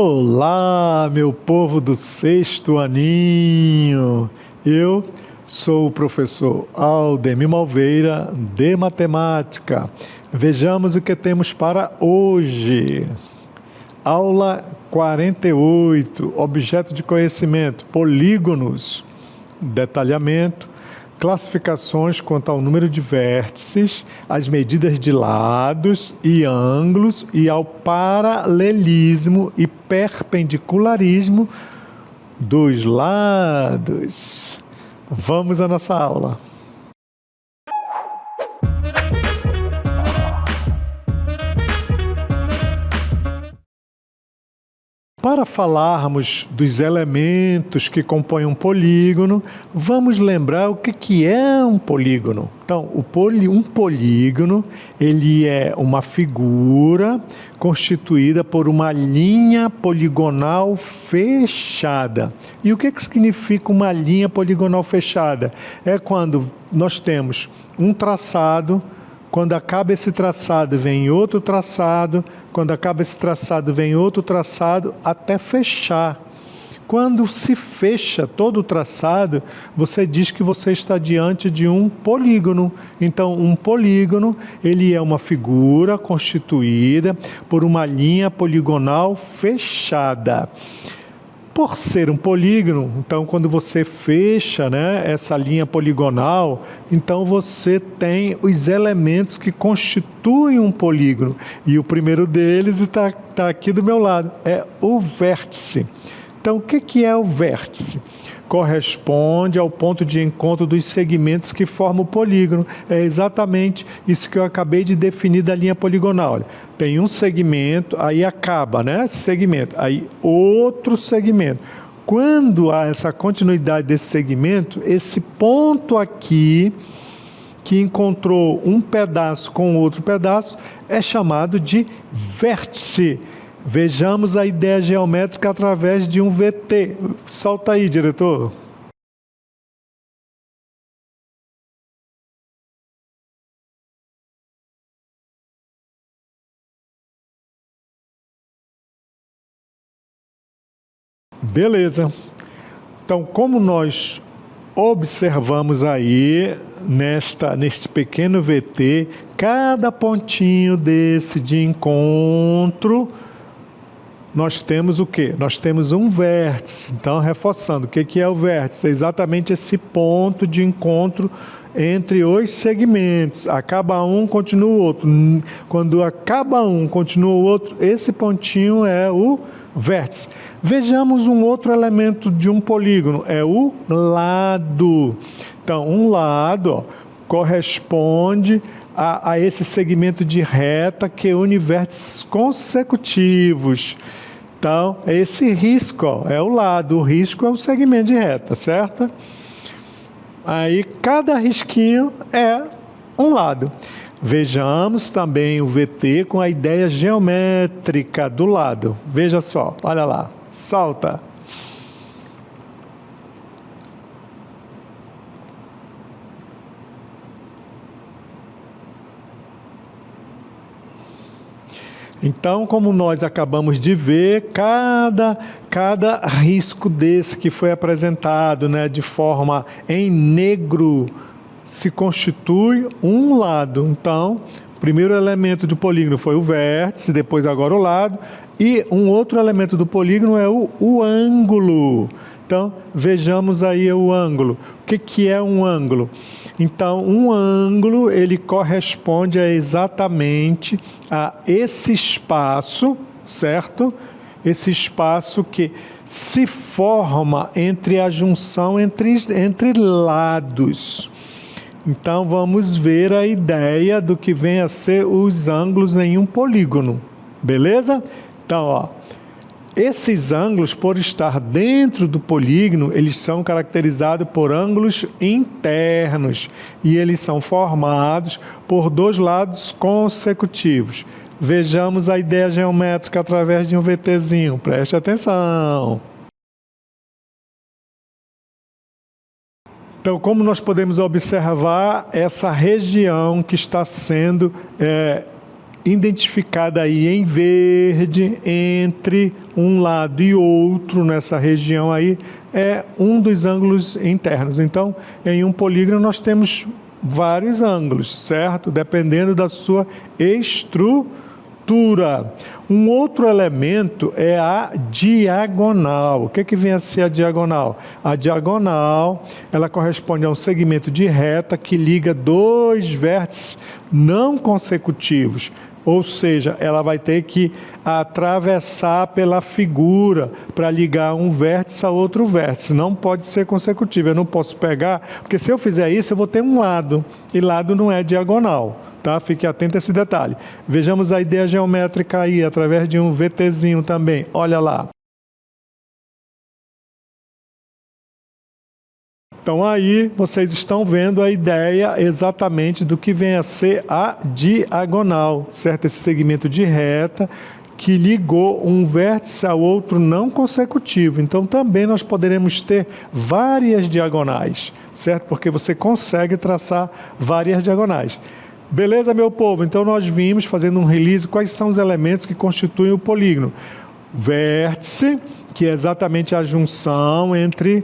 Olá, meu povo do sexto aninho! Eu sou o professor Aldemir Malveira, de Matemática. Vejamos o que temos para hoje. Aula 48, objeto de conhecimento, polígonos, detalhamento, classificações quanto ao número de vértices, as medidas de lados e ângulos e ao paralelismo e perpendicularismo dos lados. Vamos à nossa aula. Para falarmos dos elementos que compõem um polígono, vamos lembrar o que é um polígono. Então, um polígono, ele é uma figura constituída por uma linha poligonal fechada. E o que significa uma linha poligonal fechada? É quando nós temos um traçado. Quando acaba esse traçado, vem outro traçado. Quando acaba esse traçado, vem outro traçado, até fechar. Quando se fecha todo o traçado, você diz que você está diante de um polígono. Então, um polígono, ele é uma figura constituída por uma linha poligonal fechada. Por ser um polígono, então quando você fecha, essa linha poligonal, então você tem os elementos que constituem um polígono. E o primeiro deles está aqui do meu lado, é o vértice. Então o que é o vértice? Corresponde ao ponto de encontro dos segmentos que formam o polígono. É exatamente isso que eu acabei de definir da linha poligonal. Olha, tem um segmento, aí acaba, esse segmento, aí outro segmento. Quando há essa continuidade desse segmento, esse ponto aqui, que encontrou um pedaço com outro pedaço, é chamado de vértice. Vejamos a ideia geométrica através de um VT. Solta aí, diretor. Beleza. Então, como nós observamos aí neste pequeno VT, cada pontinho desse de encontro, nós temos o quê? Nós temos um vértice. Então, reforçando, o que é o vértice? É exatamente esse ponto de encontro entre os segmentos. Acaba um, continua o outro. Quando acaba um, continua o outro, esse pontinho é o vértice. Vejamos um outro elemento de um polígono, é o lado. Então, um lado corresponde a esse segmento de reta que une vértices consecutivos. Então, esse risco é o lado, o risco é o segmento de reta, certo? Aí, cada risquinho é um lado. Vejamos também o VT com a ideia geométrica do lado. Veja só, olha lá, salta. Então, como nós acabamos de ver, cada risco desse que foi apresentado, de forma em negro, se constitui um lado. Então, o primeiro elemento do polígono foi o vértice, depois agora o lado, e um outro elemento do polígono é o ângulo. Então, vejamos aí o ângulo. O que é um ângulo? Então, um ângulo, ele corresponde exatamente a esse espaço, certo? Esse espaço que se forma entre a junção entre lados. Então, vamos ver a ideia do que vem a ser os ângulos em um polígono, beleza? Então, esses ângulos, por estar dentro do polígono, eles são caracterizados por ângulos internos e eles são formados por dois lados consecutivos. Vejamos a ideia geométrica através de um VTzinho, preste atenção. Então, como nós podemos observar, essa região que está sendo identificada aí em verde, entre um lado e outro, nessa região aí, é um dos ângulos internos. Então, em um polígono nós temos vários ângulos, certo? Dependendo da sua estrutura. Um outro elemento é a diagonal. O que vem a ser a diagonal? A diagonal, ela corresponde a um segmento de reta que liga dois vértices não consecutivos. Ou seja, ela vai ter que atravessar pela figura para ligar um vértice a outro vértice. Não pode ser consecutivo. Eu não posso pegar, porque se eu fizer isso, eu vou ter um lado. E lado não é diagonal. Tá? Fique atento a esse detalhe. Vejamos a ideia geométrica aí, através de um VTzinho também. Olha lá. Então aí vocês estão vendo a ideia exatamente do que vem a ser a diagonal, certo? Esse segmento de reta que ligou um vértice ao outro não consecutivo. Então também nós poderemos ter várias diagonais, certo? Porque você consegue traçar várias diagonais. Beleza, meu povo? Então nós vimos, fazendo um release, quais são os elementos que constituem o polígono. Vértice, que é exatamente a junção entre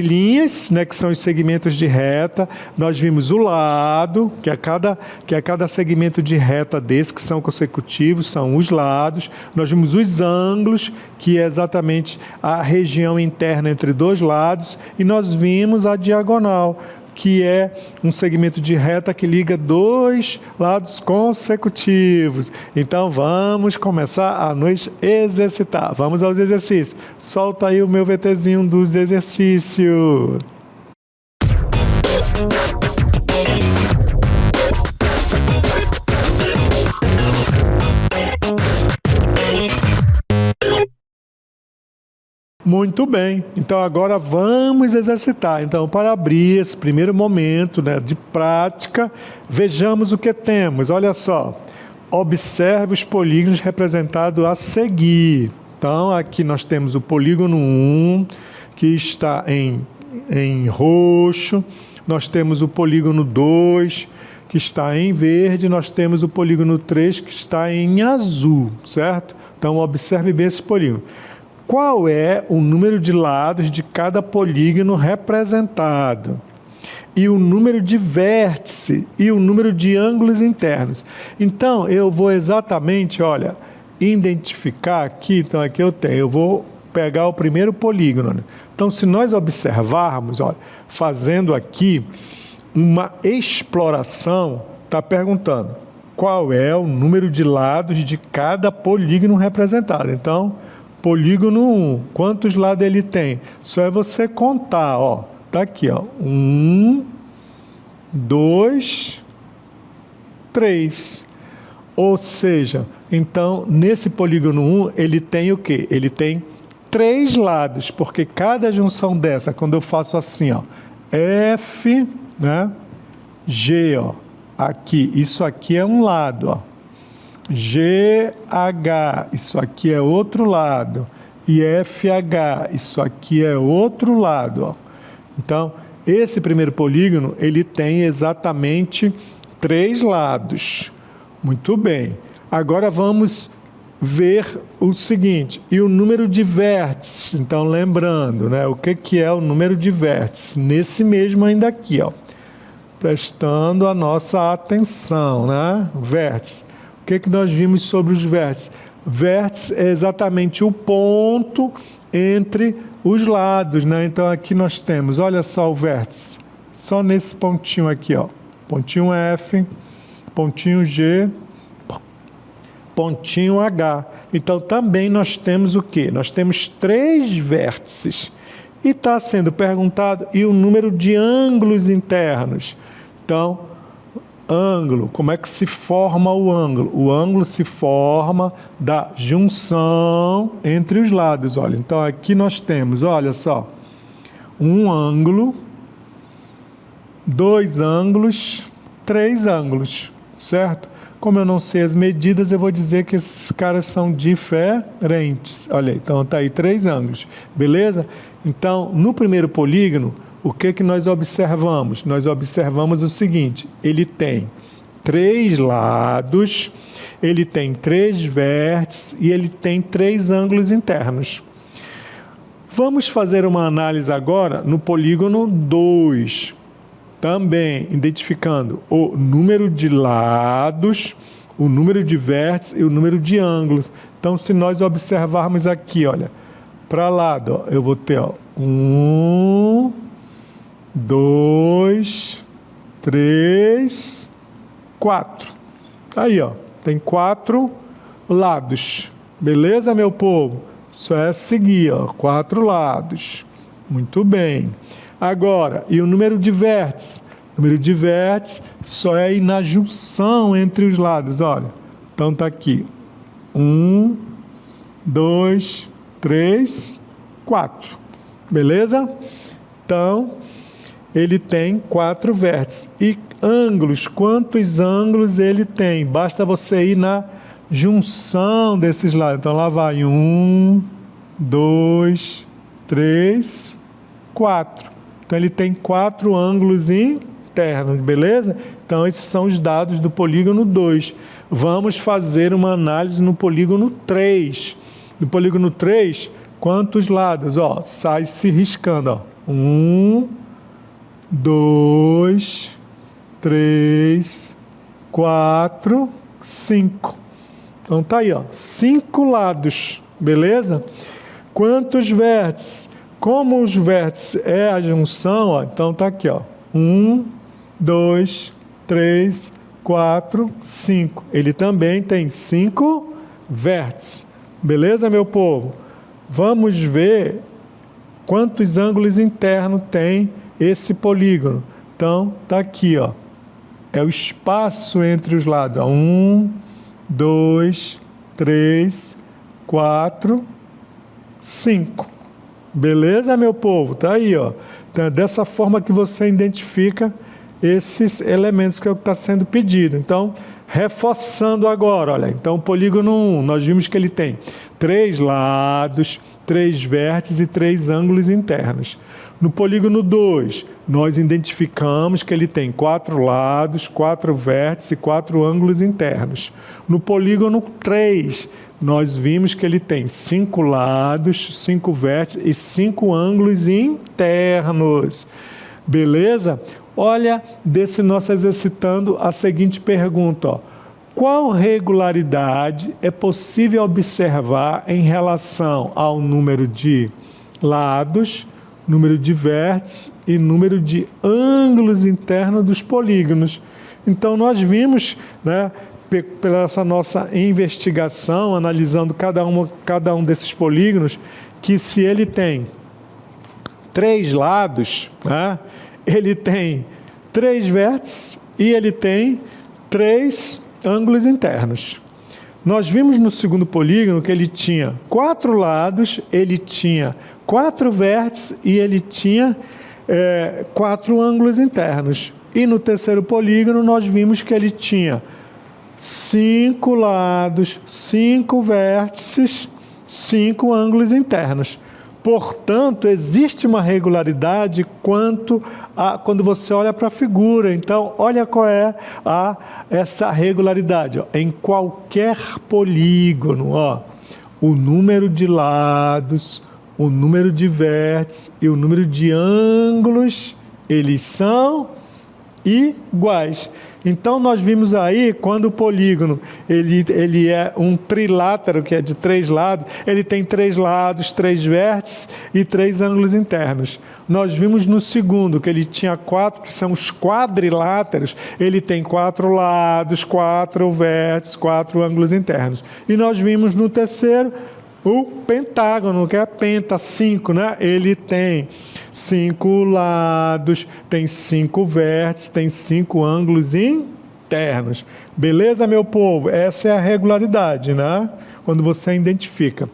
linhas, né, que são os segmentos de reta. Nós vimos o lado, que é cada segmento de reta desse, que são consecutivos, são os lados. Nós vimos os ângulos, que é exatamente a região interna entre dois lados. E nós vimos a diagonal, que é um segmento de reta que liga dois lados consecutivos. Então vamos começar a nos exercitar. Vamos aos exercícios. Solta aí o meu VTzinho dos exercícios. Muito bem, então agora vamos exercitar. Então, para abrir esse primeiro momento, né, de prática, vejamos o que temos. Olha só, observe os polígonos representados a seguir. Então, aqui nós temos o polígono 1, que está em roxo. Nós temos o polígono 2, que está em verde. Nós temos o polígono 3, que está em azul, certo? Então, observe bem esse polígono. Qual é o número de lados de cada polígono representado? E o número de vértices e o número de ângulos internos. Então, eu vou exatamente, olha, identificar aqui. Então, aqui eu vou pegar o primeiro polígono, né? Então, se nós observarmos, olha, fazendo aqui uma exploração, está perguntando qual é o número de lados de cada polígono representado. Então, polígono 1, quantos lados ele tem? Só é você contar, ó. Tá aqui, ó. 1, 2, 3. Ou seja, então, nesse polígono 1, ele tem o quê? Ele tem 3 lados, porque cada junção dessa, quando eu faço assim, ó, F, né? G, ó. Aqui, isso aqui é um lado, ó. GH, isso aqui é outro lado, e FH, isso aqui é outro lado, ó. Então, esse primeiro polígono, ele tem exatamente 3 lados. Muito bem. Agora vamos ver o seguinte, e o número de vértices. Então, lembrando, né, o que é o número de vértices? Nesse mesmo ainda aqui, ó. Prestando a nossa atenção, né? Vértice. O que nós vimos sobre os vértices? Vértice é exatamente o ponto entre os lados, né? Então, aqui nós temos, olha só o vértice, só nesse pontinho aqui, ó. Pontinho F, pontinho G, pontinho H. Então, também nós temos o quê? Nós temos 3 vértices. E está sendo perguntado, e o número de ângulos internos? Então, ângulo, como é que se forma o ângulo? O ângulo se forma da junção entre os lados. Olha, então aqui nós temos, olha só, um ângulo, 2 ângulos, 3 ângulos, certo? Como eu não sei as medidas, eu vou dizer que esses caras são diferentes. Olha aí, então tá aí 3 ângulos, beleza? Então, no primeiro polígono, o que nós observamos? Nós observamos o seguinte, ele tem 3 lados, ele tem 3 vértices e ele tem 3 ângulos internos. Vamos fazer uma análise agora no polígono 2, também identificando o número de lados, o número de vértices e o número de ângulos. Então, se nós observarmos aqui, olha, para lado, ó, eu vou ter 1, 2, 3, 4. Aí, ó, tem 4 lados. Beleza, meu povo? Só é seguir, ó, 4 lados. Muito bem. Agora, e o número de vértices? O número de vértices só é ir na junção entre os lados, olha. Então tá aqui. 1, 2, 3, 4. Beleza? Então, ele tem 4 vértices. E ângulos, quantos ângulos ele tem? Basta você ir na junção desses lados. Então, lá vai 1, 2, 3, 4. Então, ele tem 4 ângulos internos, beleza? Então, esses são os dados do polígono 2. Vamos fazer uma análise no polígono 3. No polígono 3, quantos lados? Ó, sai se riscando, ó. 1, 2, 3, 4, 5. Então tá aí, ó, 5 lados, beleza? Quantos vértices? Como os vértices é a junção, ó, então tá aqui, ó. 1, 2, 3, 4, 5. Ele também tem 5 vértices. Beleza, meu povo? Vamos ver quantos ângulos internos tem esse polígono. Então, tá aqui, ó. É o espaço entre os lados. 1, 2, 3, 4, 5. Beleza, meu povo? Tá aí, ó. Então, é dessa forma que você identifica esses elementos que está sendo pedido. Então, reforçando agora, olha. Então, o polígono 1, nós vimos que ele tem 3 lados, 3 vértices e 3 ângulos internos. No polígono 2, nós identificamos que ele tem 4 lados, 4 vértices e 4 ângulos internos. No polígono 3, nós vimos que ele tem 5 lados, 5 vértices e 5 ângulos internos. Beleza? Olha, desse nós exercitando a seguinte pergunta, ó. Qual regularidade é possível observar em relação ao número de lados, número de vértices e número de ângulos internos dos polígonos? Então, nós vimos, né, pela essa nossa investigação, analisando cada um desses polígonos, que se ele tem 3 lados, né, ele tem 3 vértices e ele tem 3 ângulos internos. Nós vimos no segundo polígono que ele tinha 4 lados, ele tinha 4 vértices e ele tinha 4 ângulos internos. E no terceiro polígono nós vimos que ele tinha 5 lados, 5 vértices, 5 ângulos internos. Portanto, existe uma regularidade quando você olha para a figura. Então, olha qual é essa regularidade. Ó. Em qualquer polígono, ó, o número de lados, o número de vértices e o número de ângulos, eles são iguais. Então, nós vimos aí, quando o polígono ele é um trilátero, que é de 3 lados, ele tem 3 lados, 3 vértices e 3 ângulos internos. Nós vimos no segundo, que ele tinha 4, que são os quadriláteros, ele tem 4 lados, 4 vértices, 4 ângulos internos. E nós vimos no terceiro, o pentágono, que é a penta, 5, né? Ele tem 5 lados, tem 5 vértices, tem 5 ângulos internos. Beleza, meu povo? Essa é a regularidade, né? Quando você identifica.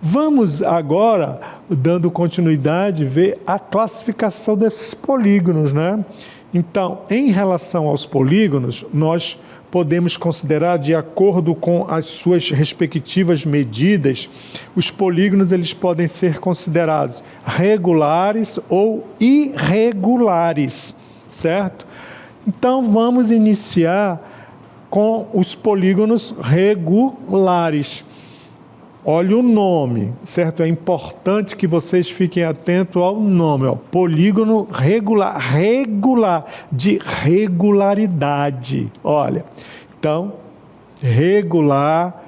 Vamos agora, dando continuidade, ver a classificação desses polígonos, né? Então, em relação aos polígonos, nós podemos considerar, de acordo com as suas respectivas medidas, os polígonos eles podem ser considerados regulares ou irregulares, certo? Então, vamos iniciar com os polígonos regulares. Olha o nome, certo? É importante que vocês fiquem atentos ao nome, ó. Polígono regular, regular, de regularidade. Olha, então, regular,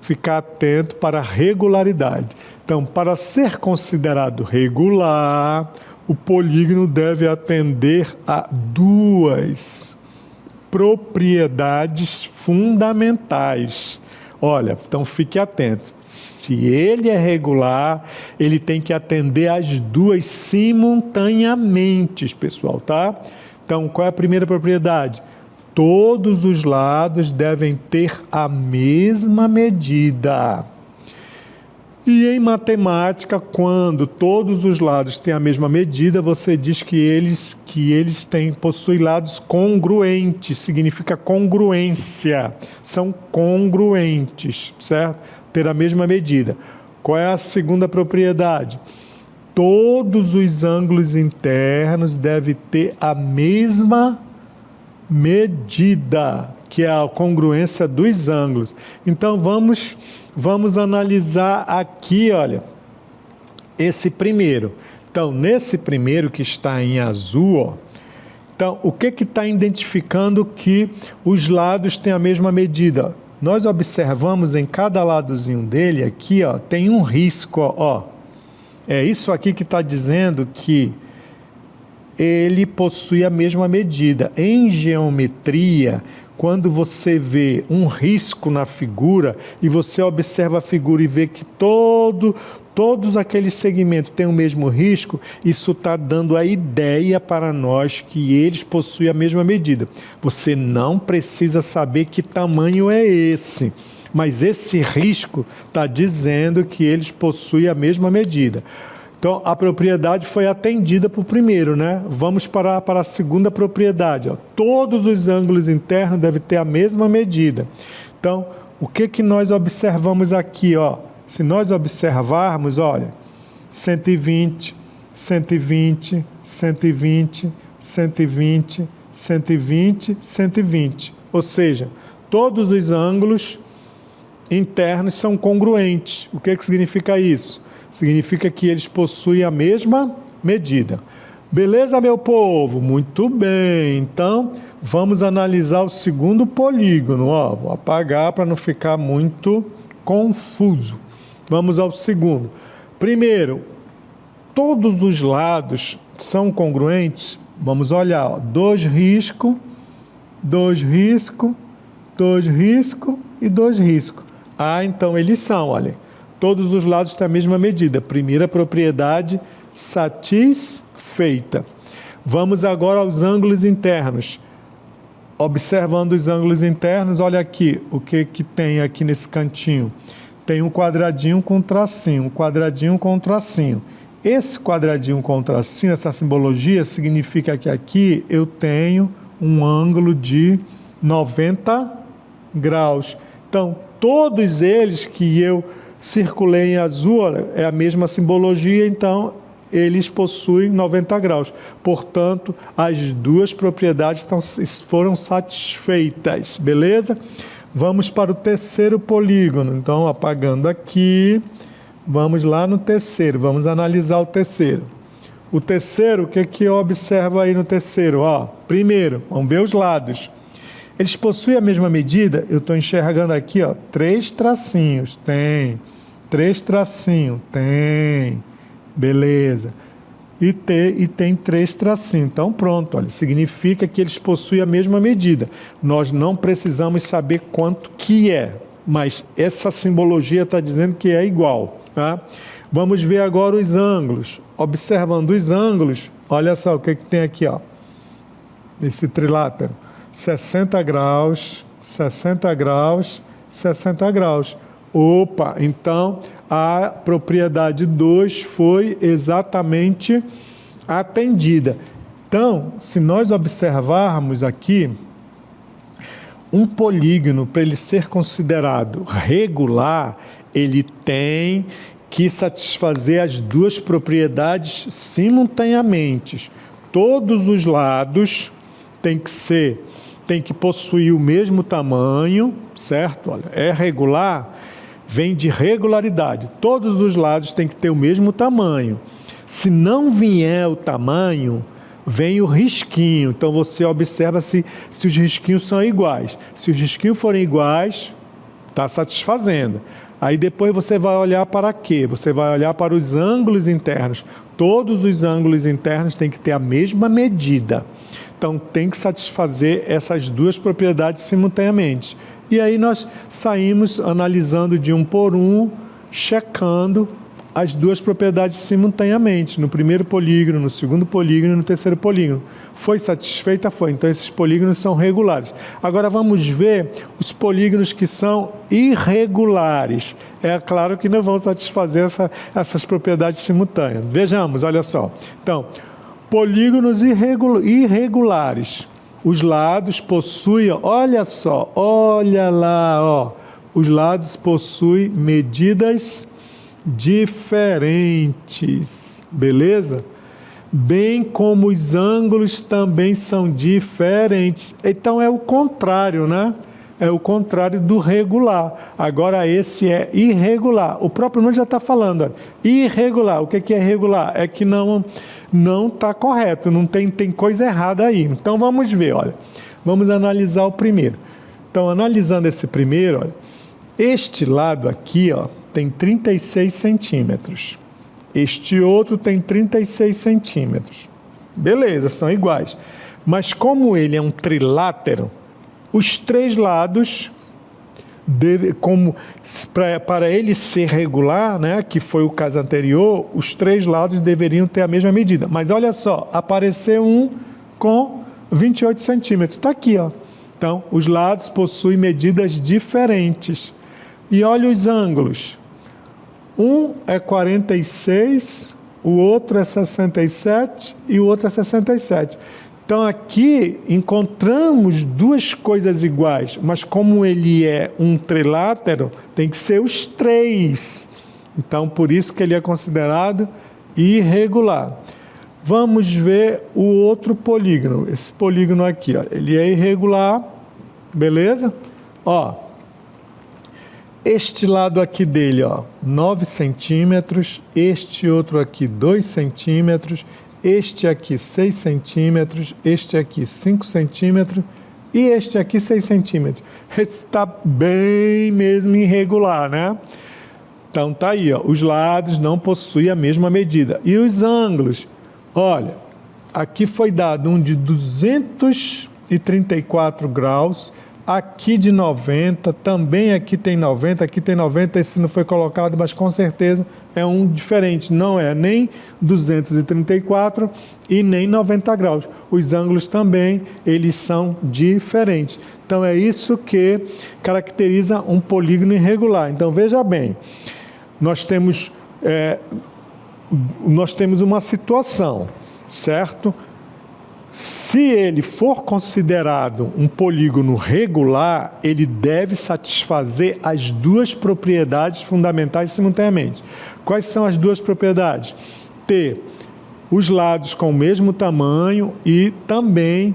ficar atento para a regularidade. Então, para ser considerado regular, o polígono deve atender a duas propriedades fundamentais. Olha, então fique atento. Se ele é regular, ele tem que atender as duas simultaneamente, pessoal, tá? Então, qual é a primeira propriedade? Todos os lados devem ter a mesma medida. E em matemática, quando todos os lados têm a mesma medida, você diz que eles possuem lados congruentes, significa congruência, são congruentes, certo? Ter a mesma medida. Qual é a segunda propriedade? Todos os ângulos internos devem ter a mesma medida, que é a congruência dos ângulos. Então, vamos analisar aqui, olha, esse primeiro. Então, nesse primeiro que está em azul, ó, então, o que está identificando que os lados têm a mesma medida? Nós observamos em cada ladozinho dele, aqui, ó, tem um risco, ó. É isso aqui que está dizendo que ele possui a mesma medida. Em geometria, quando você vê um risco na figura e você observa a figura e vê que todos aqueles segmentos têm o mesmo risco, isso está dando a ideia para nós que eles possuem a mesma medida. Você não precisa saber que tamanho é esse, mas esse risco está dizendo que eles possuem a mesma medida. Então, a propriedade foi atendida para o primeiro, né? Vamos para a segunda propriedade. Ó. Todos os ângulos internos devem ter a mesma medida. Então, o que nós observamos aqui? Ó? Se nós observarmos, olha, 120, 120, 120, 120, 120, 120. Ou seja, todos os ângulos internos são congruentes. O que significa isso? Significa que eles possuem a mesma medida. Beleza, meu povo? Muito bem. Então, vamos analisar o segundo polígono. Ó, vou apagar para não ficar muito confuso. Vamos ao segundo. Primeiro, todos os lados são congruentes? Vamos olhar. Ó, 2 riscos, 2 riscos, 2 riscos e 2 riscos. Ah, então eles são, olha. Todos os lados têm a mesma medida. Primeira propriedade satisfeita. Vamos agora aos ângulos internos. Observando os ângulos internos, olha aqui, o que tem aqui nesse cantinho. Tem um quadradinho com tracinho, um quadradinho com tracinho. Esse quadradinho com tracinho, essa simbologia, significa que aqui eu tenho um ângulo de 90 graus. Então, todos eles que eu circulei em azul, olha, é a mesma simbologia, então eles possuem 90 graus. Portanto, as duas propriedades foram satisfeitas, beleza? Vamos para o terceiro polígono. Então, apagando aqui, vamos lá no terceiro, vamos analisar o terceiro. O terceiro, o que eu observo aí no terceiro? Ó, primeiro, vamos ver os lados. Eles possuem a mesma medida? Eu estou enxergando aqui, ó, 3 tracinhos. Tem. 3 tracinhos. Tem. Beleza. E tem 3 tracinhos. Então, pronto, olha, significa que eles possuem a mesma medida. Nós não precisamos saber quanto que é, mas essa simbologia está dizendo que é igual, tá? Vamos ver agora os ângulos. Observando os ângulos, olha só o que tem aqui, ó. Esse trilátero. 60 graus, 60 graus, 60 graus. Opa, então a propriedade 2 foi exatamente atendida. Então, se nós observarmos aqui, um polígono, para ele ser considerado regular, ele tem que satisfazer as duas propriedades simultaneamente. Todos os lados têm que ser tem que possuir o mesmo tamanho, certo? Olha, é regular, vem de regularidade. Todos os lados têm que ter o mesmo tamanho. Se não vier o tamanho, vem o risquinho. Então você observa se os risquinhos são iguais. Se os risquinhos forem iguais, está satisfazendo. Aí depois você vai olhar para quê? Você vai olhar para os ângulos internos. Todos os ângulos internos têm que ter a mesma medida. Então tem que satisfazer essas duas propriedades simultaneamente. E aí nós saímos analisando de um por um, checando as duas propriedades simultaneamente, no primeiro polígono, no segundo polígono e no terceiro polígono. Foi satisfeita? Foi. Então esses polígonos são regulares. Agora vamos ver os polígonos que são irregulares. É claro que não vão satisfazer essas propriedades simultâneas. Vejamos, olha só. Então, polígonos irregulares. Os lados possuem, olha só, olha lá, ó. Os lados possuem medidas diferentes, beleza? Bem como os ângulos também são diferentes. Então é o contrário, né? É o contrário do regular. Agora esse é irregular. O próprio nome já está falando. Olha. Irregular. O que é irregular? É que não está correto, não tem coisa errada aí. Então vamos ver, olha. Vamos analisar o primeiro. Então, analisando esse primeiro, olha, este lado aqui, ó, tem 36 centímetros. Este outro tem 36 centímetros. Beleza, são iguais. Mas como ele é um trilátero, os três lados, para ele ser regular, né, que foi o caso anterior, os três lados deveriam ter a mesma medida. Mas olha só, apareceu um com 28 centímetros. Está aqui, ó. Então, os lados possuem medidas diferentes. E olha os ângulos. Um é 46, o outro é 67 e o outro é 67. Então aqui encontramos duas coisas iguais, mas como ele é um trilátero, tem que ser os três. Então por isso que ele é considerado irregular. Vamos ver o outro polígono. Esse polígono aqui, ó, ele é irregular, beleza? Ó. Este lado aqui dele, ó, 9 centímetros, este outro aqui 2 centímetros, este aqui 6 centímetros, este aqui 5 centímetros e este aqui 6 centímetros. Esse está bem mesmo irregular, né? Então tá aí, ó, os lados não possuem a mesma medida. E os ângulos, olha, aqui foi dado um de 234 graus, aqui de 90, também aqui tem 90, esse não foi colocado, mas com certeza é um diferente, não é nem 234 e nem 90 graus. Os ângulos também, eles são diferentes. Então é isso que caracteriza um polígono irregular. Então veja bem, nós temos uma situação, certo? Se ele for considerado um polígono regular, ele deve satisfazer as duas propriedades fundamentais simultaneamente. Quais são as duas propriedades? Ter os lados com o mesmo tamanho e também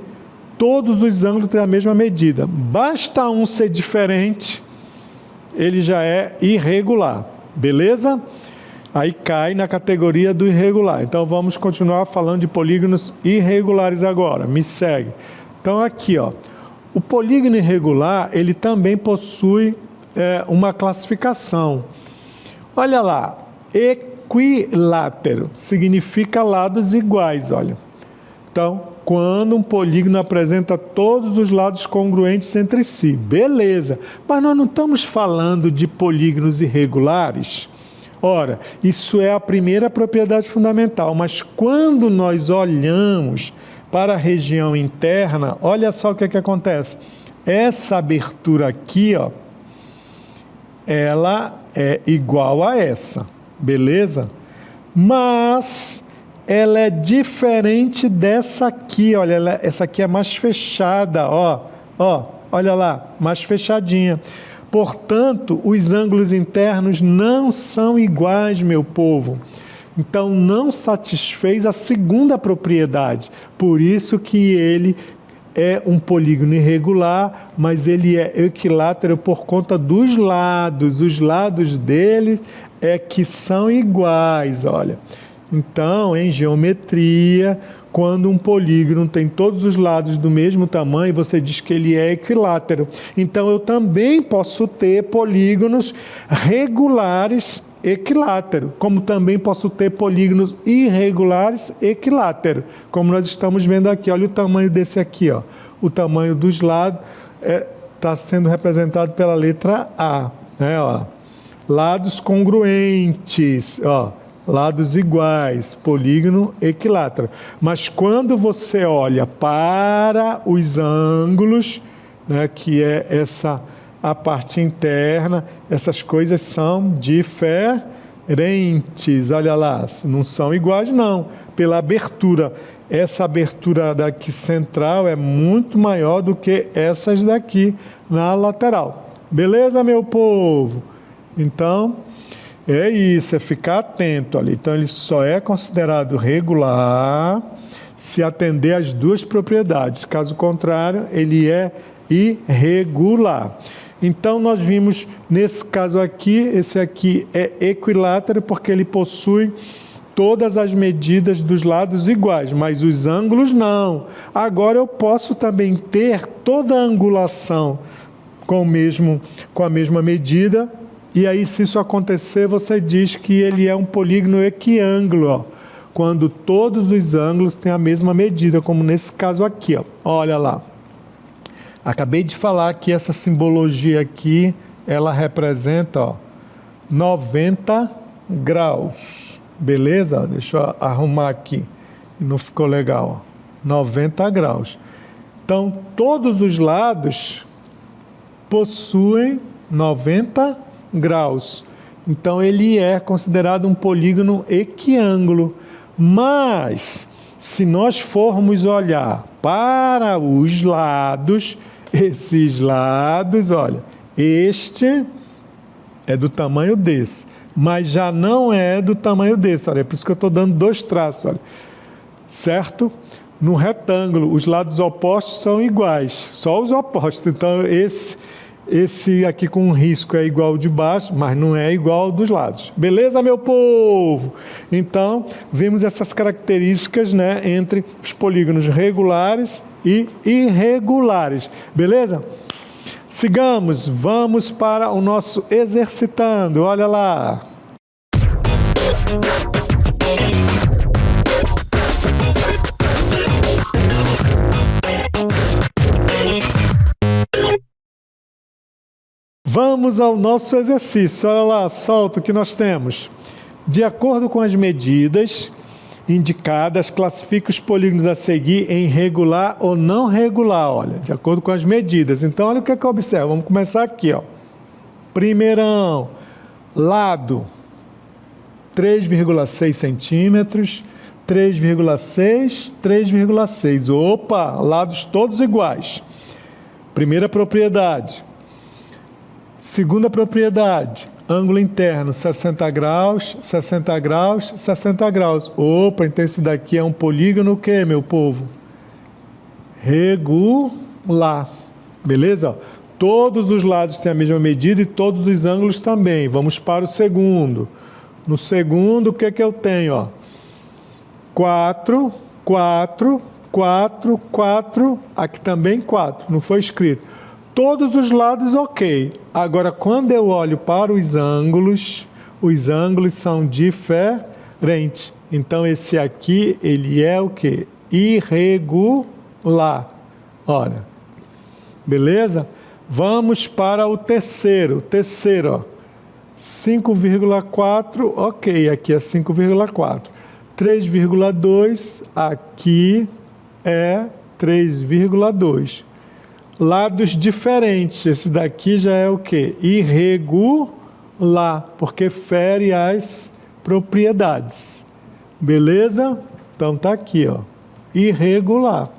todos os ângulos terem a mesma medida. Basta um ser diferente, ele já é irregular, beleza? Aí cai na categoria do irregular. Então vamos continuar falando de polígonos irregulares agora. Me segue. Então aqui, ó, o polígono irregular, ele também possui uma classificação. Olha lá, equilátero significa lados iguais, olha. Então, quando um polígono apresenta todos os lados congruentes entre si, beleza. Mas nós não estamos falando de polígonos irregulares. Ora, isso é a primeira propriedade fundamental, mas quando nós olhamos para a região interna, olha só o que acontece. Essa abertura aqui, ó, ela é igual a essa, beleza? Mas ela é diferente dessa aqui, olha, essa aqui é mais fechada, ó, olha lá, mais fechadinha. Portanto, os ângulos internos não são iguais, meu povo. Então, não satisfez a segunda propriedade. Por isso que ele é um polígono irregular, mas ele é equilátero por conta dos lados. Os lados dele é que são iguais, olha. Então, em geometria, quando um polígono tem todos os lados do mesmo tamanho, você diz que ele é equilátero. Então, eu também posso ter polígonos regulares equilátero, como também posso ter polígonos irregulares equilátero, como nós estamos vendo aqui. Olha o tamanho desse aqui, ó. O tamanho dos lados está sendo representado pela letra A, né, ó. Lados congruentes, ó. Lados iguais, polígono equilátero. Mas quando você olha para os ângulos, né, que é a parte interna, essas coisas são diferentes. Olha lá, não são iguais não, pela abertura. Essa abertura daqui central é muito maior do que essas daqui na lateral. Beleza, meu povo? Então, é isso, é ficar atento ali. Então, ele só é considerado regular se atender às duas propriedades. Caso contrário, ele é irregular. Então, nós vimos, nesse caso aqui, esse aqui é equilátero porque ele possui todas as medidas dos lados iguais, mas os ângulos não. Agora, eu posso também ter toda a angulação com a mesma medida. E aí, se isso acontecer, você diz que ele é um polígono equiângulo, ó, quando todos os ângulos têm a mesma medida, como nesse caso aqui, ó. Olha lá. Acabei de falar que essa simbologia aqui, ela representa, ó, 90 graus. Beleza? Deixa eu arrumar aqui. Não ficou legal, ó. 90 graus. Então, todos os lados possuem 90 graus. Então, ele é considerado um polígono equiângulo. Mas, se nós formos olhar para os lados, esses lados, olha, este é do tamanho desse, mas já não é do tamanho desse. Olha, é por isso que eu estou dando dois traços, olha. Certo? No retângulo, os lados opostos são iguais, só os opostos. Então, esse aqui com um risco é igual ao de baixo, mas não é igual ao dos lados. Beleza, meu povo? Então, vimos essas características, né, entre os polígonos regulares e irregulares. Beleza? Sigamos, vamos para o nosso exercitando. Olha lá. Vamos ao nosso exercício. Olha lá, solta o que nós temos. De acordo com as medidas indicadas, classifique os polígonos a seguir em regular ou não regular. Olha, de acordo com as medidas. Então, olha o que é que eu observo. Vamos começar aqui, ó. Primeirão, lado 3,6 centímetros, 3,6, 3,6. Opa, lados todos iguais. Primeira propriedade. Segunda propriedade, ângulo interno 60 graus, 60 graus, 60 graus. Opa, então esse daqui é um polígono o quê, meu povo? Regular. Beleza? Todos os lados têm a mesma medida e todos os ângulos também. Vamos para o segundo. No segundo, o que é que eu tenho? Ó? 4, 4, 4, 4. Aqui também 4, não foi escrito. Todos os lados ok. Agora, quando eu olho para os ângulos são diferentes. Então, esse aqui, ele é o quê? Irregular. Olha. Beleza? Vamos para o terceiro. O terceiro, ó. 5,4, ok. Aqui é 5,4. 3,2, aqui é 3,2. Lados diferentes. Esse daqui já é o quê? Irregular, porque fere as propriedades. Beleza? Então tá aqui, ó. Irregular.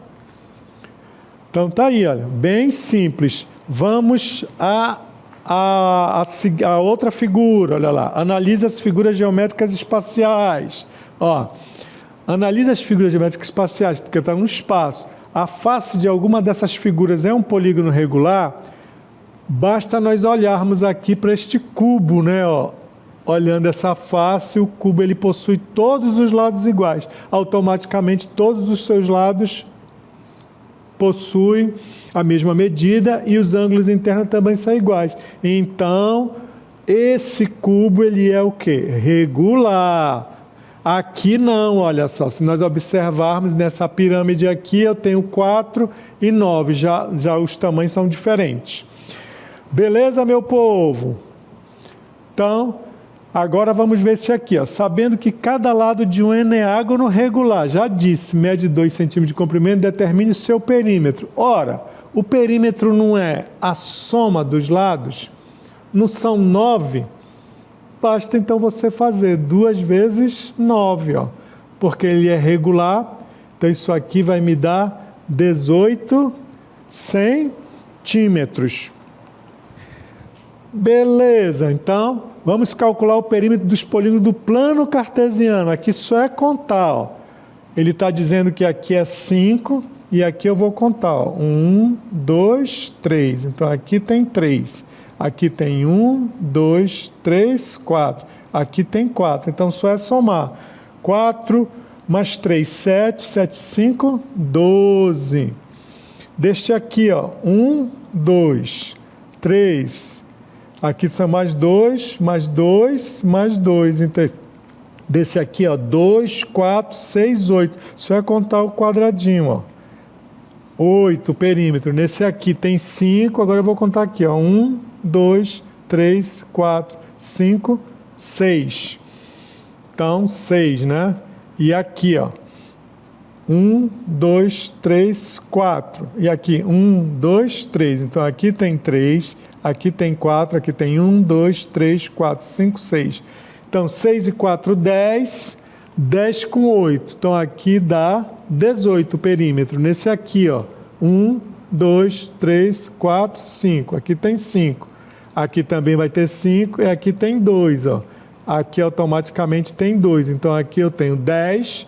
Então tá aí, olha. Bem simples. Vamos a outra figura, olha lá. Analise as figuras geométricas espaciais. Ó. Analise as figuras geométricas espaciais, porque está no espaço. a face de alguma dessas figuras é um polígono regular, basta nós olharmos aqui para este cubo, né? Ó. Olhando essa face, o cubo ele possui todos os lados iguais. Automaticamente, todos os seus lados possuem a mesma medida e os ângulos internos também são iguais. Então, esse cubo ele é o quê? Regular. Aqui não, olha só, se nós observarmos nessa pirâmide aqui, eu tenho 4 e 9, já os tamanhos são diferentes. Beleza, meu povo? Então, agora vamos ver esse aqui, ó. Sabendo que cada lado de um eneágono regular, já disse, mede 2 centímetros de comprimento, determine o seu perímetro. Ora, o perímetro não é a soma dos lados? Não são 9? Basta então você fazer 2 vezes 9, ó, porque ele é regular, então isso aqui vai me dar 18 centímetros. Beleza, então vamos calcular o perímetro dos polígonos do plano cartesiano. Aqui só é contar, ó. Ele está dizendo que aqui é 5 e aqui eu vou contar, ó. 1, 2, 3. Então aqui tem 3. Aqui tem 1, 2, 3, 4. Aqui tem 4. Então só é somar. 4 mais 3, 7. 7, 5, 12. Deste aqui, ó. 1, 2, 3. Aqui são mais 2, mais 2, mais 2. Então, desse aqui, ó. 2, 4, 6, 8. Só é contar o quadradinho, ó. 8 perímetro. Nesse aqui tem 5. Agora eu vou contar aqui, ó. 1, 2, 3, 4, 5, 6. Então, 6, né? E aqui, ó. 1, 2, 3, 4. E aqui, 1, 2, 3. Então, aqui tem 3, aqui tem 4, aqui tem 1, 2, 3, 4, 5, 6. Então, 6 e 4, 10. 10 com 8. Então, aqui dá 18 o perímetro. Nesse aqui, ó. 1, 2, 3, 4, 5. Aqui tem 5. Aqui também vai ter 5 e aqui tem 2, ó. Aqui automaticamente tem 2. Então, aqui eu tenho 10,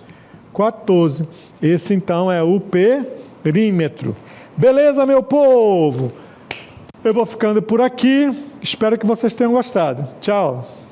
14. Esse, então, é o perímetro. Beleza, meu povo? Eu vou ficando por aqui. Espero que vocês tenham gostado. Tchau.